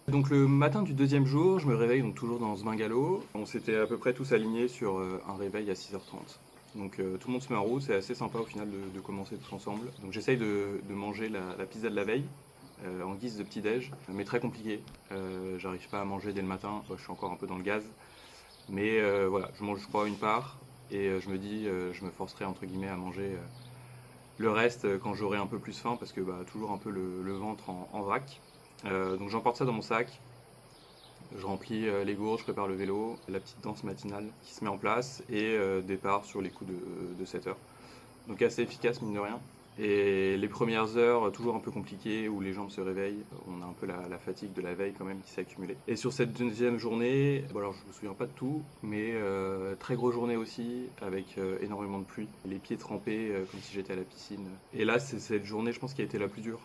Donc le matin du deuxième jour, je me réveille donc toujours dans ce bungalow. On s'était à peu près tous alignés sur un réveil à 6h30. Donc tout le monde se met en route, c'est assez sympa au final de commencer tous ensemble. Donc j'essaye de manger la pizza de la veille en guise de petit-déj, mais très compliqué. J'arrive pas à manger dès le matin, je suis encore un peu dans le gaz. Mais voilà, je mange je crois une part et je me dis, je me forcerai entre guillemets à manger le reste quand j'aurai un peu plus faim parce que toujours un peu le ventre en vrac. Donc j'emporte ça dans mon sac, je remplis les gourdes, je prépare le vélo, la petite danse matinale qui se met en place et départ sur les coups de 7 heures. Donc assez efficace mine de rien. Et les premières heures, toujours un peu compliquées, où les jambes se réveillent, on a un peu la fatigue de la veille quand même qui s'est accumulée. Et sur cette deuxième journée, bon alors je me souviens pas de tout, mais très grosse journée aussi, avec énormément de pluie, les pieds trempés comme si j'étais à la piscine. Et là, c'est cette journée, je pense, qui a été la plus dure.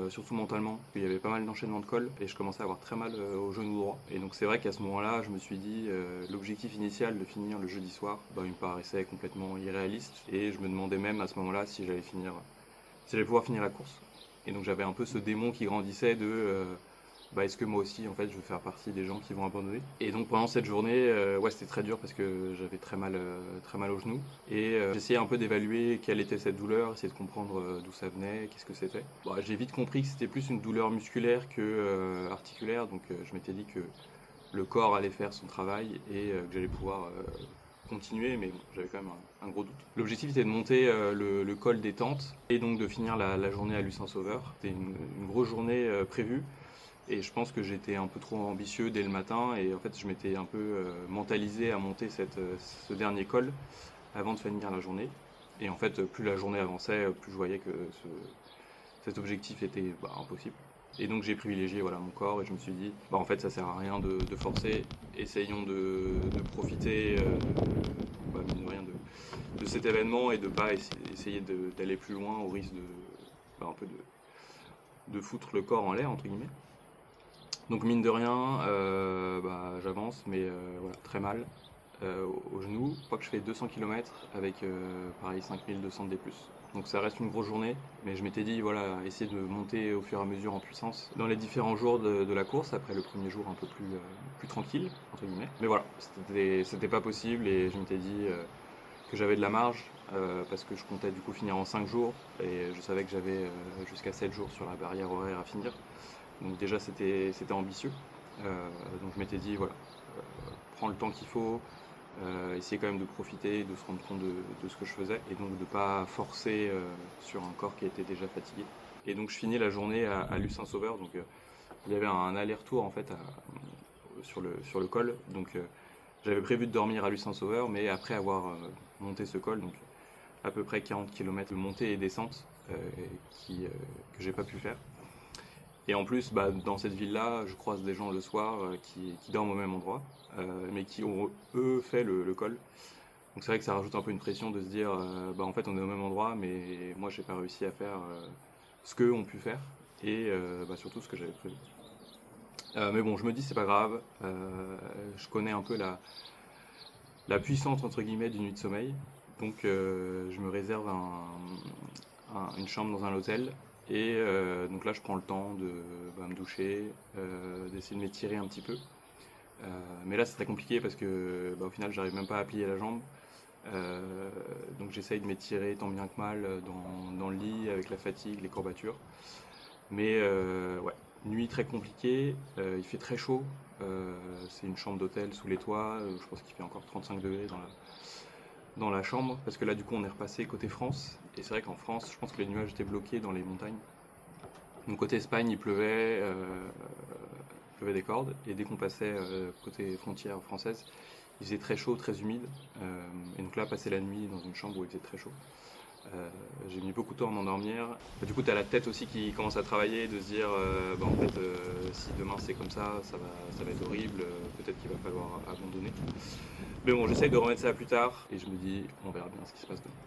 Surtout mentalement, il y avait pas mal d'enchaînements de cols et je commençais à avoir très mal au genou droit. Et donc c'est vrai qu'à ce moment-là, je me suis dit, l'objectif initial de finir le jeudi soir, il me paraissait complètement irréaliste et je me demandais même à ce moment-là si j'allais pouvoir finir la course. Et donc j'avais un peu ce démon qui grandissait de est-ce que moi aussi en fait je veux faire partie des gens qui vont abandonner. Et donc pendant cette journée, ouais c'était très dur parce que j'avais très mal au genou. Et j'essayais un peu d'évaluer quelle était cette douleur, essayer de comprendre d'où ça venait, qu'est-ce que c'était. Bon, j'ai vite compris que c'était plus une douleur musculaire que articulaire, donc je m'étais dit que le corps allait faire son travail et que j'allais pouvoir continuer, mais bon, j'avais quand même un gros doute. L'objectif était de monter le col des tentes et donc de finir la journée à Lucin-Sauveur. C'était une grosse journée prévue et je pense que j'étais un peu trop ambitieux dès le matin et en fait je m'étais un peu mentalisé à monter ce dernier col avant de finir la journée. Et en fait, plus la journée avançait, plus je voyais que cet objectif était impossible. Et donc j'ai privilégié voilà, mon corps et je me suis dit, en fait ça sert à rien de forcer, essayons de profiter mine de rien de cet événement et de pas essayer d'aller plus loin au risque un peu de foutre le corps en l'air entre guillemets. Donc mine de rien, j'avance mais voilà, très mal au genou. Je crois que je fais 200 km avec pareil 5200 de D+. Donc ça reste une grosse journée, mais je m'étais dit voilà, essayer de monter au fur et à mesure en puissance dans les différents jours de la course, après le premier jour un peu plus tranquille, entre guillemets. Mais voilà, c'était pas possible et je m'étais dit que j'avais de la marge parce que je comptais du coup finir en 5 jours et je savais que j'avais jusqu'à 7 jours sur la barrière horaire à finir. Donc déjà c'était ambitieux. Donc je m'étais dit voilà, prends le temps qu'il faut, essayer quand même de profiter, de se rendre compte de ce que je faisais et donc de ne pas forcer sur un corps qui était déjà fatigué. Et donc je finis la journée à Lucin-Sauveur, donc il y avait un aller-retour en fait sur le col, donc j'avais prévu de dormir à Lucin-Sauveur, mais après avoir monté ce col, donc à peu près 40 km de montée et descente que j'ai pas pu faire. Et en plus, dans cette ville-là, je croise des gens le soir qui dorment au même endroit, mais qui ont eux fait le col. Donc c'est vrai que ça rajoute un peu une pression de se dire, en fait on est au même endroit, mais moi j'ai pas réussi à faire ce qu'eux ont pu faire, et surtout ce que j'avais prévu. Mais bon, je me dis c'est pas grave, je connais un peu la puissance entre guillemets d'une nuit de sommeil, donc je me réserve une chambre dans un hôtel. Et donc là, je prends le temps de me doucher, d'essayer de m'étirer un petit peu. Mais là, c'est très compliqué parce que au final, j'arrive même pas à plier la jambe. Donc j'essaye de m'étirer tant bien que mal dans le lit avec la fatigue, les courbatures. Mais ouais, nuit très compliquée, il fait très chaud. C'est une chambre d'hôtel sous les toits, je pense qu'il fait encore 35 degrés dans la chambre, parce que là du coup on est repassé côté France, et c'est vrai qu'en France je pense que les nuages étaient bloqués dans les montagnes. Donc côté Espagne il pleuvait des cordes, et dès qu'on passait côté frontière française, il faisait très chaud, très humide, et donc là passer la nuit dans une chambre où il faisait très chaud, j'ai mis beaucoup de temps à m'endormir. Du coup, tu as la tête aussi qui commence à travailler, de se dire en fait, si demain c'est comme ça va être horrible, peut-être qu'il va falloir abandonner. Mais bon, j'essaye de remettre ça plus tard et je me dis, on verra bien ce qui se passe demain.